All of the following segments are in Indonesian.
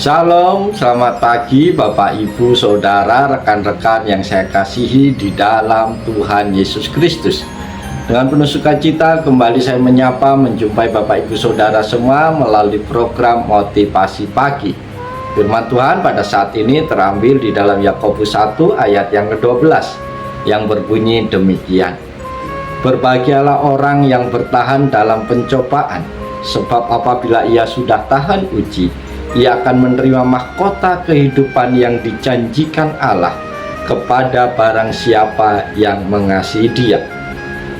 Shalom, selamat pagi Bapak Ibu Saudara, rekan-rekan yang saya kasihi di dalam Tuhan Yesus Kristus. Dengan penuh sukacita kembali saya menyapa menjumpai Bapak Ibu Saudara semua melalui program Motivasi Pagi. Firman Tuhan pada saat ini terambil di dalam Yakobus 1 ayat yang ke-12 yang berbunyi demikian. Berbahagialah orang yang bertahan dalam pencobaan, sebab apabila ia sudah tahan uji, ia akan menerima mahkota kehidupan yang dijanjikan Allah kepada barang siapa yang mengasihi Dia.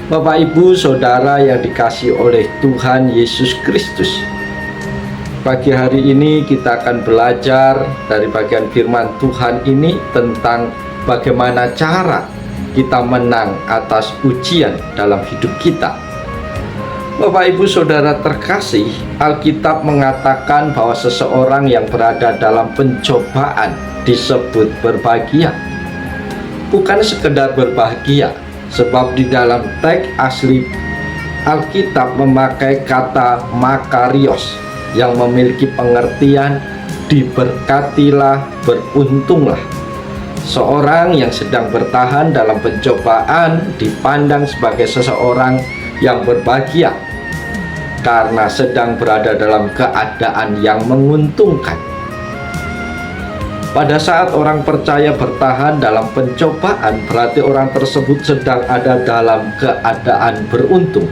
Bapak Ibu Saudara yang dikasihi oleh Tuhan Yesus Kristus, pagi hari ini kita akan belajar dari bagian firman Tuhan ini tentang bagaimana cara kita menang atas ujian dalam hidup kita. Bapak Ibu Saudara terkasih, Alkitab mengatakan bahwa seseorang yang berada dalam pencobaan disebut berbahagia. Bukan sekedar berbahagia, sebab di dalam teks asli Alkitab memakai kata makarios yang memiliki pengertian diberkatilah, beruntunglah. Seorang yang sedang bertahan dalam pencobaan dipandang sebagai seseorang yang berbahagia karena sedang berada dalam keadaan yang menguntungkan. Pada saat orang percaya bertahan dalam pencobaan, berarti orang tersebut sedang ada dalam keadaan beruntung.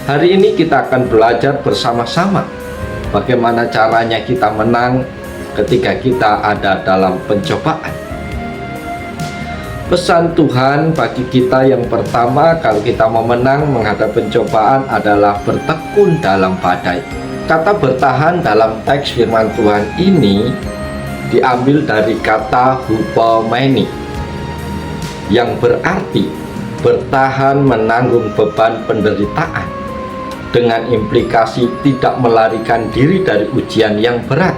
Hari ini kita akan belajar bersama-sama bagaimana caranya kita menang ketika kita ada dalam pencobaan. Pesan Tuhan bagi kita yang pertama kalau kita mau menang menghadapi pencobaan adalah bertekun dalam badai. Kata bertahan dalam teks firman Tuhan ini diambil dari kata hupomeni yang berarti bertahan menanggung beban penderitaan dengan implikasi tidak melarikan diri dari ujian yang berat.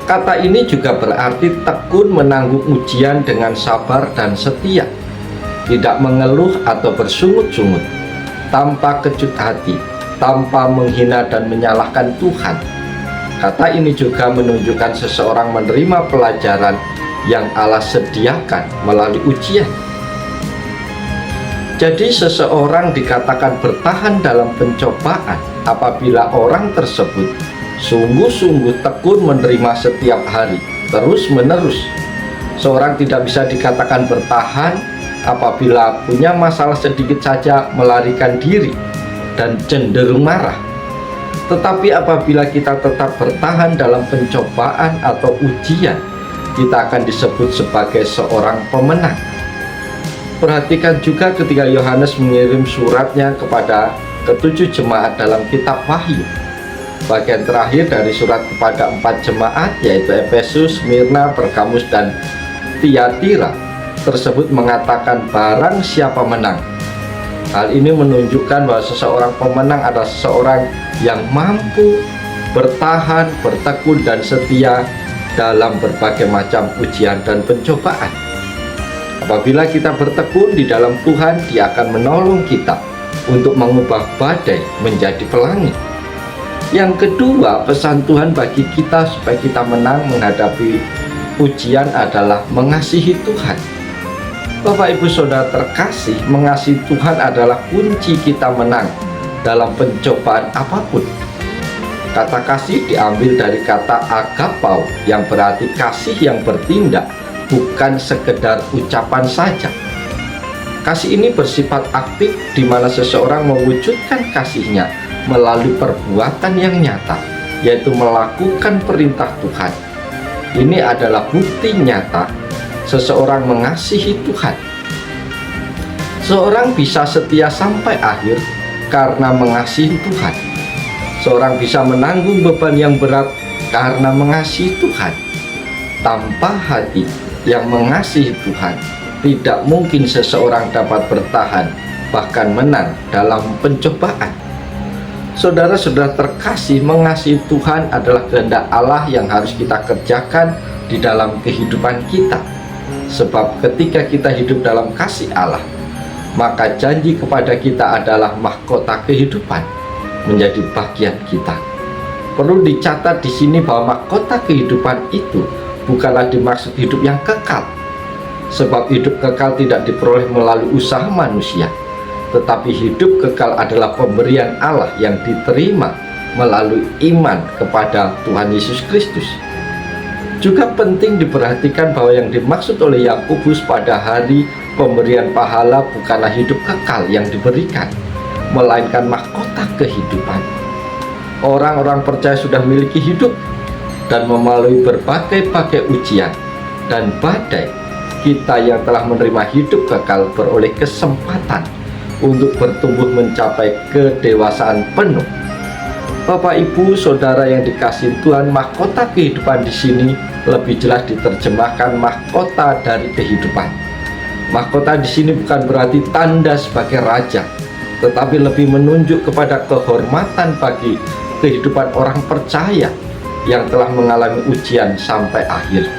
Kata ini juga berarti tekun menanggung ujian dengan sabar dan setia, tidak mengeluh atau bersungut-sungut, tanpa kecut hati, tanpa menghina dan menyalahkan Tuhan. Kata ini juga menunjukkan seseorang menerima pelajaran yang Allah sediakan melalui ujian. Jadi seseorang dikatakan bertahan dalam pencobaan apabila orang tersebut sungguh-sungguh tekun menerima setiap hari, terus-menerus. Seorang tidak bisa dikatakan bertahan apabila punya masalah sedikit saja melarikan diri dan cenderung marah. Tetapi apabila kita tetap bertahan dalam pencobaan atau ujian, kita akan disebut sebagai seorang pemenang. Perhatikan juga ketika Yohanes mengirim suratnya kepada ketujuh jemaat dalam kitab Wahyu. Bagian terakhir dari surat kepada 4 jemaat yaitu Efesus, Smyrna, Pergamus, dan Tiatira tersebut mengatakan barang siapa menang. Hal ini menunjukkan bahwa seseorang pemenang adalah seseorang yang mampu bertahan, bertekun, dan setia dalam berbagai macam ujian dan pencobaan. Apabila kita bertekun di dalam Tuhan, Dia akan menolong kita untuk mengubah badai menjadi pelangi. Yang kedua, pesan Tuhan bagi kita supaya kita menang menghadapi ujian adalah mengasihi Tuhan. Bapak Ibu Saudara terkasih, mengasihi Tuhan adalah kunci kita menang dalam pencobaan apapun. Kata kasih diambil dari kata agapau yang berarti kasih yang bertindak, bukan sekedar ucapan saja. Kasih ini bersifat aktif di mana seseorang mewujudkan kasihnya melalui perbuatan yang nyata, yaitu melakukan perintah Tuhan. Ini adalah bukti nyata seseorang mengasihi Tuhan. Seorang bisa setia sampai akhir karena mengasihi Tuhan. Seorang bisa menanggung beban yang berat karena mengasihi Tuhan. Tanpa hati yang mengasihi Tuhan, tidak mungkin seseorang dapat bertahan bahkan menang dalam pencobaan. Saudara-saudara terkasih, mengasihi Tuhan adalah kehendak Allah yang harus kita kerjakan di dalam kehidupan kita. Sebab ketika kita hidup dalam kasih Allah, maka janji kepada kita adalah mahkota kehidupan menjadi bagian kita. Perlu dicatat di sini bahwa mahkota kehidupan itu bukanlah dimaksud hidup yang kekal. Sebab hidup kekal tidak diperoleh melalui usaha manusia, tetapi hidup kekal adalah pemberian Allah yang diterima melalui iman kepada Tuhan Yesus Kristus. Juga penting diperhatikan bahwa yang dimaksud oleh Yakobus pada hari pemberian pahala bukanlah hidup kekal yang diberikan, melainkan mahkota kehidupan. Orang-orang percaya sudah memiliki hidup dan melalui berbagai-bagai ujian dan badai, kita yang telah menerima hidup kekal beroleh kesempatan untuk bertumbuh mencapai kedewasaan penuh. Bapak, Ibu, Saudara yang dikasihi Tuhan, mahkota kehidupan di sini lebih jelas diterjemahkan mahkota dari kehidupan. Mahkota di sini bukan berarti tanda sebagai raja, tetapi lebih menunjuk kepada kehormatan bagi kehidupan orang percaya yang telah mengalami ujian sampai akhir.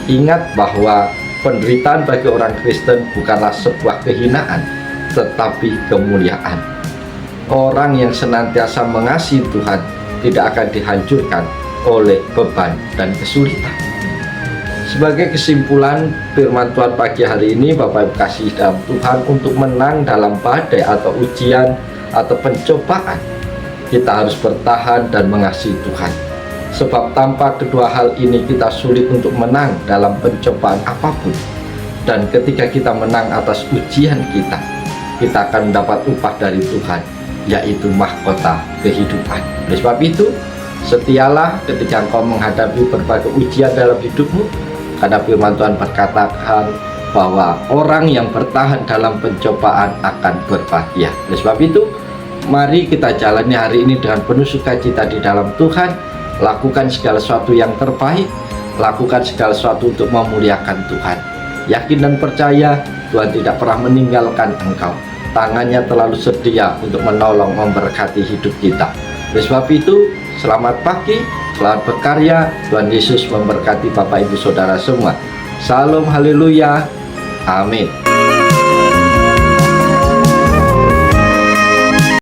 Ingat bahwa penderitaan bagi orang Kristen bukanlah sebuah kehinaan, tetapi kemuliaan. Orang yang senantiasa mengasihi Tuhan tidak akan dihancurkan oleh beban dan kesulitan. Sebagai kesimpulan firman Tuhan pagi hari ini, Bapak Ibu kasih dalam Tuhan, untuk menang dalam badai atau ujian atau pencobaan, kita harus bertahan dan mengasihi Tuhan. Sebab tanpa kedua hal ini kita sulit untuk menang dalam pencobaan apapun. Dan ketika kita menang atas ujian kita akan mendapat upah dari Tuhan, yaitu mahkota kehidupan. Oleh sebab itu, setialah ketika engkau menghadapi berbagai ujian dalam hidupmu, karena firman Tuhan berkatakan bahwa orang yang bertahan dalam pencobaan akan berbahagia. Oleh sebab itu, mari kita jalani hari ini dengan penuh sukacita di dalam Tuhan. Lakukan segala sesuatu yang terbaik, lakukan segala sesuatu untuk memuliakan Tuhan. Yakin dan percaya Tuhan tidak pernah meninggalkan engkau. Tangannya terlalu sedia untuk menolong, memberkati hidup kita. Oleh sebab itu, selamat pagi, selamat berkarya. Tuhan Yesus memberkati Bapak Ibu Saudara semua. Salam, haleluya, amin.